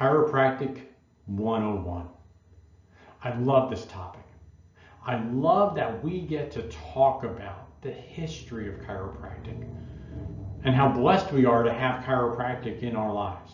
Chiropractic 101. I love this topic. I love that we get to talk about the history of chiropractic and how blessed we are to have chiropractic in our lives.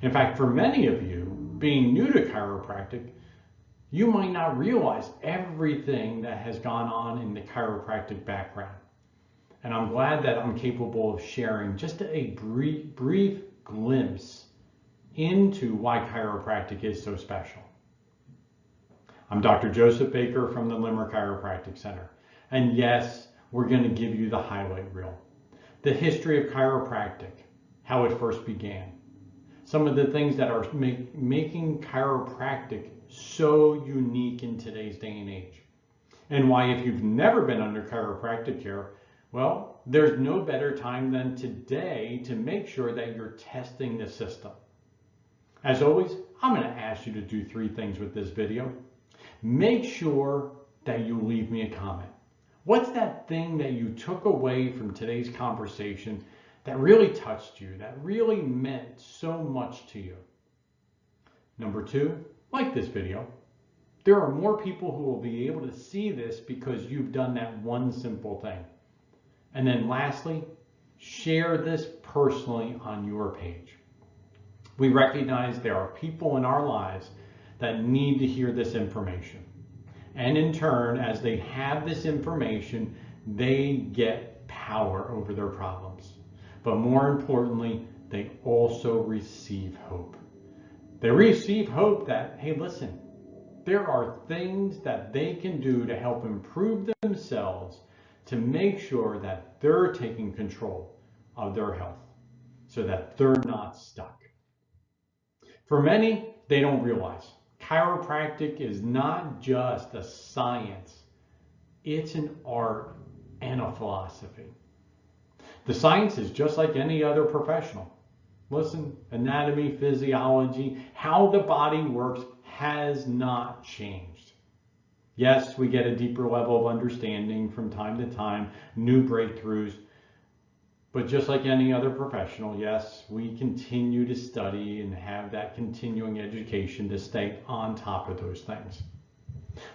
In fact, for many of you, being new to chiropractic, you might not realize everything that has gone on in the chiropractic background. And I'm glad that I'm capable of sharing just a brief glimpse into why chiropractic is so special. I'm Dr. Joseph Baker from the Limerick Chiropractic Center. And yes, we're going to give you the highlight reel. The history of chiropractic, how it first began. Some of the things that are making chiropractic so unique in today's day and age. And why, if you've never been under chiropractic care, well, there's no better time than today to make sure that you're testing the system. As always, I'm going to ask you to do 3 things with this video. Make sure that you leave me a comment. What's that thing that you took away from today's conversation that really touched you, that really meant so much to you? Number 2, like this video. There are more people who will be able to see this because you've done that one simple thing. And then lastly, share this personally on your page. We recognize there are people in our lives that need to hear this information. And in turn, as they have this information, they get power over their problems. But more importantly, they also receive hope. They receive hope that, hey, listen, there are things that they can do to help improve themselves to make sure that they're taking control of their health so that they're not stuck. For many, they don't realize chiropractic is not just a science, it's an art and a philosophy. The science is just like any other professional. Listen, anatomy, physiology, how the body works has not changed. Yes, we get a deeper level of understanding from time to time, new breakthroughs. But just like any other professional, yes, we continue to study and have that continuing education to stay on top of those things.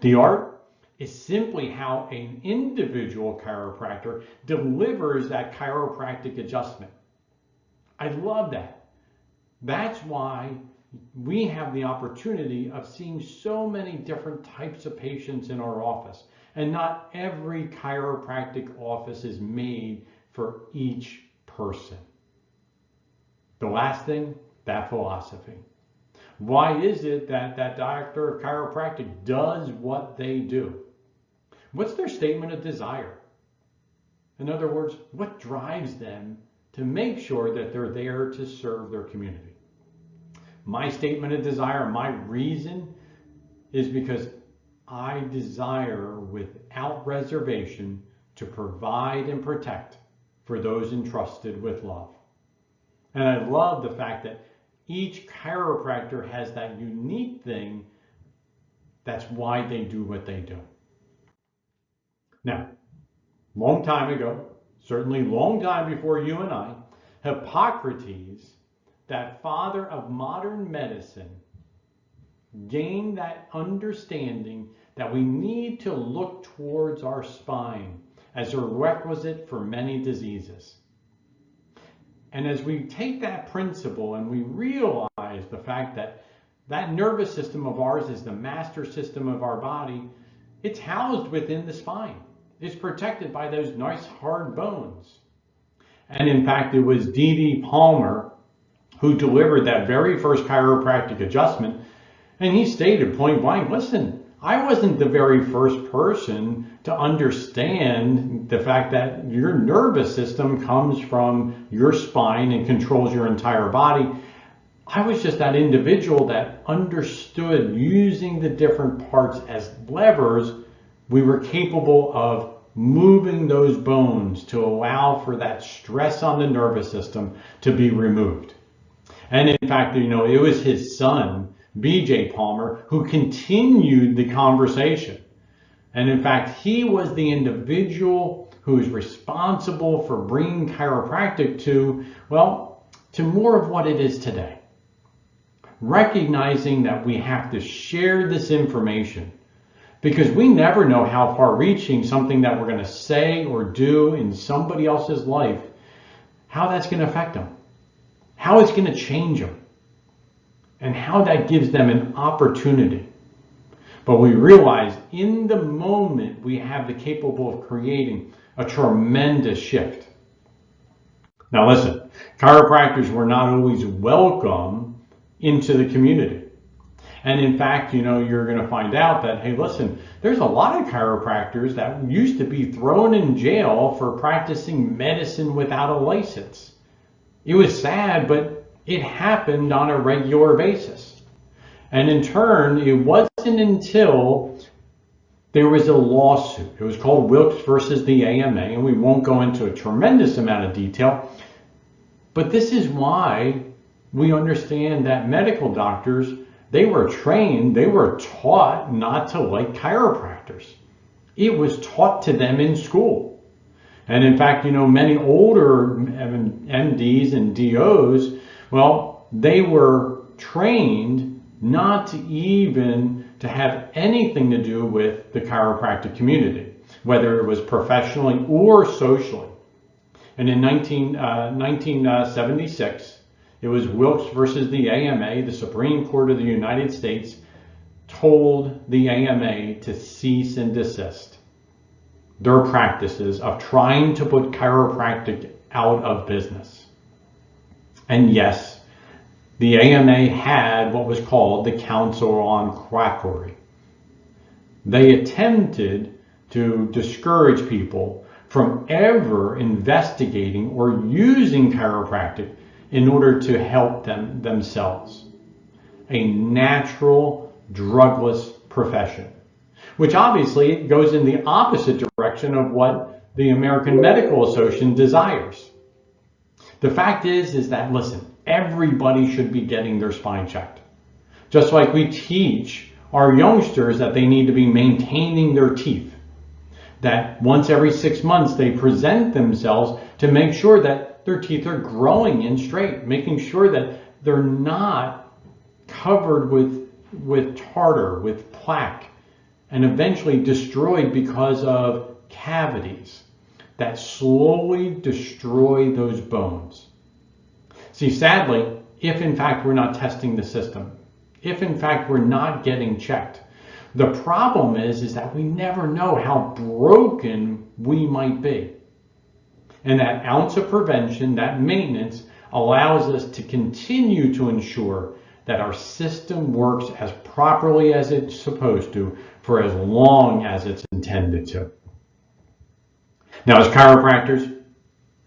The art is simply how an individual chiropractor delivers that chiropractic adjustment. I love that. That's why we have the opportunity of seeing so many different types of patients in our office. And not every chiropractic office is made for each person. The last thing, that philosophy. Why is it that that doctor of chiropractic does what they do? What's their statement of desire? In other words, what drives them to make sure that they're there to serve their community? My statement of desire, my reason, is because I desire without reservation to provide and protect for those entrusted with love. And I love the fact that each chiropractor has that unique thing. That's why they do what they do. Now, long time ago, certainly long time before you and I, Hippocrates, that father of modern medicine, gained that understanding that we need to look towards our spine as a requisite for many diseases. And as we take that principle and we realize the fact that that nervous system of ours is the master system of our body, it's housed within the spine. It's protected by those nice hard bones. And in fact, it was D.D. Palmer who delivered that very first chiropractic adjustment. And he stated point blank, listen, I wasn't the very first person to understand the fact that your nervous system comes from your spine and controls your entire body. I was just that individual that understood using the different parts as levers, we were capable of moving those bones to allow for that stress on the nervous system to be removed. And in fact, it was his son, B.J. Palmer, who continued the conversation. And in fact, he was the individual who is responsible for bringing chiropractic to more of what it is today. recognizing that we have to share this information because we never know how far-reaching something that we're going to say or do in somebody else's life, how that's going to affect them, how it's going to change them, and how that gives them an opportunity. But we realize in the moment we have the capable of creating a tremendous shift. Now listen, chiropractors were not always welcome into the community. And in fact, you're going to find out that, hey, listen, there's a lot of chiropractors that used to be thrown in jail for practicing medicine without a license. It was sad, but it happened on a regular basis. And in turn, it wasn't until there was a lawsuit. It was called Wilkes versus the AMA, and we won't go into a tremendous amount of detail. But this is why we understand that medical doctors, they were trained, they were taught not to like chiropractors. It was taught to them in school. And in fact, many older MDs and DOs, well, they were trained not to even to have anything to do with the chiropractic community, whether it was professionally or socially. And in 1976, it was Wilkes versus the AMA. The Supreme Court of the United States told the AMA to cease and desist their practices of trying to put chiropractic out of business. And yes, the AMA had what was called the Council on Quackery. They attempted to discourage people from ever investigating or using chiropractic in order to help themselves. A natural, drugless profession, which obviously goes in the opposite direction of what the American Medical Association desires. The fact is that, listen, everybody should be getting their spine checked. Just like we teach our youngsters that they need to be maintaining their teeth. That once every 6 months they present themselves to make sure that their teeth are growing in straight, making sure that they're not covered with tartar, with plaque, and eventually destroyed because of cavities that slowly destroy those bones. See, sadly, if in fact we're not testing the system, if in fact we're not getting checked, the problem is that we never know how broken we might be. And that ounce of prevention, that maintenance, allows us to continue to ensure that our system works as properly as it's supposed to for as long as it's intended to. Now, as chiropractors,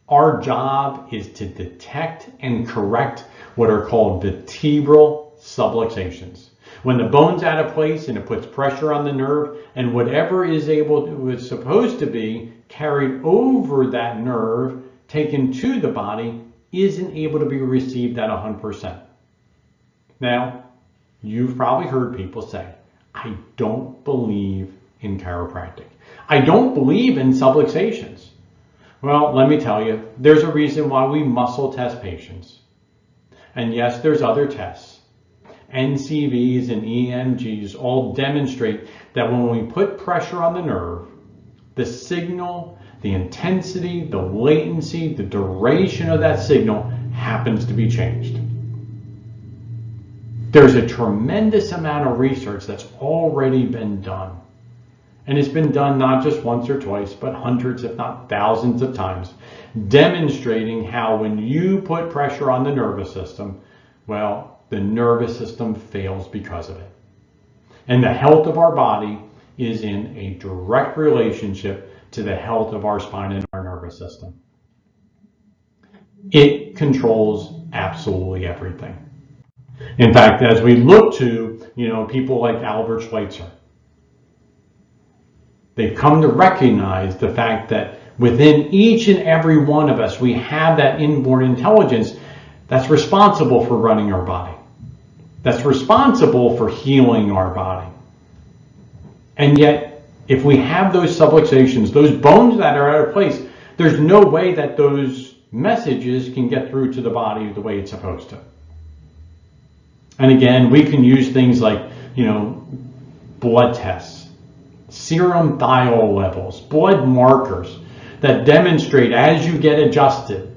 our job is to detect and correct what are called vertebral subluxations. When the bone's out of place and it puts pressure on the nerve, and whatever is supposed to be carried over that nerve, taken to the body, isn't able to be received at 100%. Now, you've probably heard people say, I don't believe in chiropractic. I don't believe in subluxations. Well, let me tell you, there's a reason why we muscle test patients. And yes, there's other tests. NCVs and EMGs all demonstrate that when we put pressure on the nerve, the signal, the intensity, the latency, the duration of that signal happens to be changed. There's a tremendous amount of research that's already been done. And it's been done not just once or twice, but hundreds, if not thousands of times, demonstrating how when you put pressure on the nervous system, well, the nervous system fails because of it. And the health of our body is in a direct relationship to the health of our spine and our nervous system. It controls absolutely everything. In fact, as we look to, people like Albert Schweitzer, they've come to recognize the fact that within each and every one of us, we have that inborn intelligence that's responsible for running our body, that's responsible for healing our body. And yet, if we have those subluxations, those bones that are out of place, there's no way that those messages can get through to the body the way it's supposed to. And again, we can use things like, blood tests, serum thiol levels, blood markers that demonstrate as you get adjusted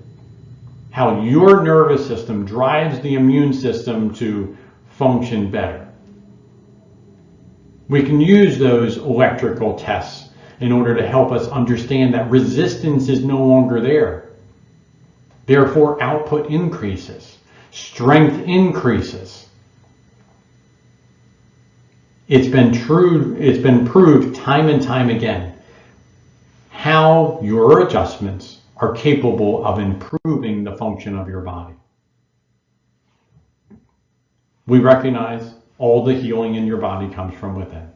how your nervous system drives the immune system to function better. We can use those electrical tests in order to help us understand that resistance is no longer there. Therefore, output increases, strength increases. It's been proved time and time again how your adjustments are capable of improving the function of your body. We recognize all the healing in your body comes from within.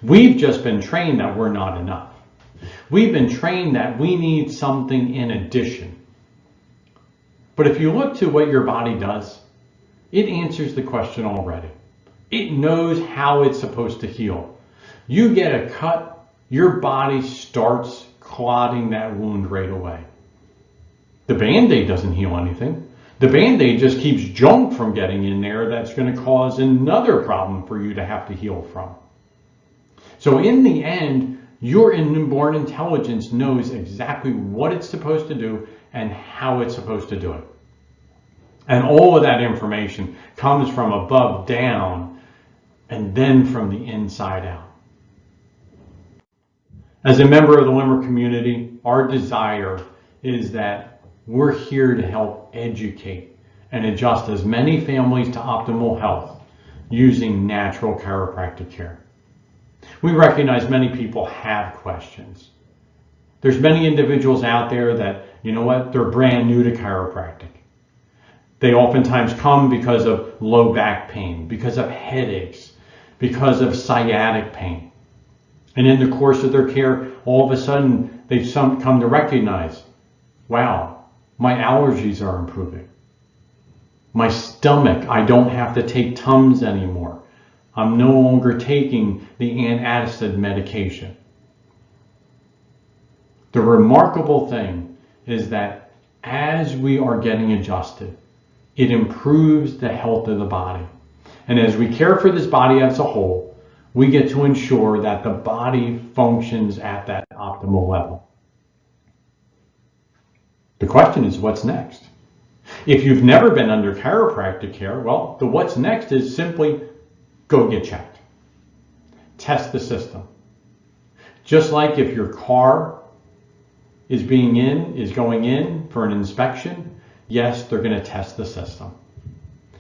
We've just been trained that we're not enough. We've been trained that we need something in addition. But if you look to what your body does, it answers the question already. It knows how it's supposed to heal. You get a cut, your body starts clotting that wound right away. The Band-Aid doesn't heal anything. The Band-Aid just keeps junk from getting in there that's going to cause another problem for you to have to heal from. So in the end, your inborn intelligence knows exactly what it's supposed to do and how it's supposed to do it. And all of that information comes from above down and then from the inside out. As a member of the Limerick community, our desire is that we're here to help educate and adjust as many families to optimal health using natural chiropractic care. We recognize many people have questions. There's many individuals out there that, they're brand new to chiropractic. They oftentimes come because of low back pain, because of headaches, because of sciatic pain. And in the course of their care, all of a sudden, they've come to recognize, wow, my allergies are improving. My stomach, I don't have to take Tums anymore. I'm no longer taking the antacid medication. The remarkable thing is that as we are getting adjusted, it improves the health of the body. And as we care for this body as a whole, we get to ensure that the body functions at that optimal level. The question is, what's next? If you've never been under chiropractic care, well, the what's next is simply go get checked. Test the system. Just like if your car is going in for an inspection, yes, they're going to test the system.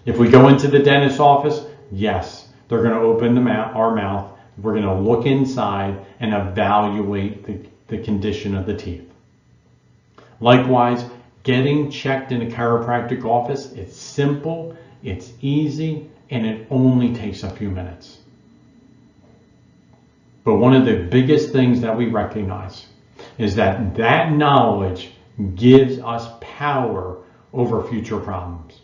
If we go into the dentist's office, yes, they're going to open our mouth. We're going to look inside and evaluate the condition of the teeth. Likewise, getting checked in a chiropractic office, it's simple, it's easy, and it only takes a few minutes. But one of the biggest things that we recognize is that knowledge gives us power over future problems.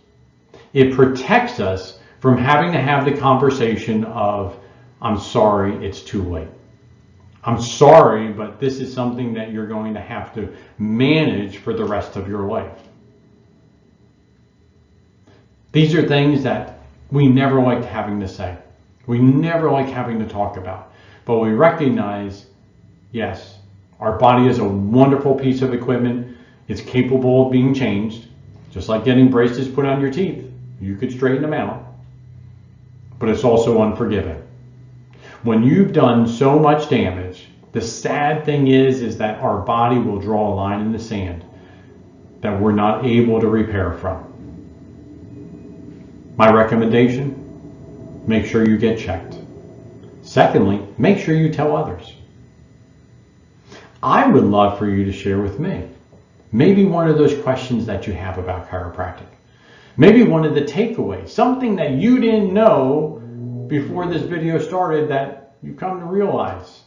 It protects us from having to have the conversation of, I'm sorry, it's too late. I'm sorry, but this is something that you're going to have to manage for the rest of your life. These are things that we never liked having to say. We never like having to talk about. But we recognize, yes, our body is a wonderful piece of equipment. It's capable of being changed. Just like getting braces put on your teeth. You could straighten them out. But it's also unforgiving. When you've done so much damage, the sad thing is that our body will draw a line in the sand that we're not able to repair from. My recommendation, make sure you get checked. Secondly, make sure you tell others. I would love for you to share with me maybe one of those questions that you have about chiropractic. Maybe one of the takeaways, something that you didn't know before this video started that you come to realize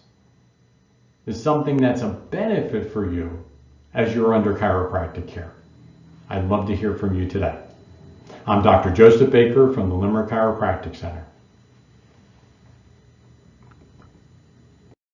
is something that's a benefit for you as you're under chiropractic care. I'd love to hear from you today. I'm Dr. Joseph Baker from the Limerick Chiropractic Center.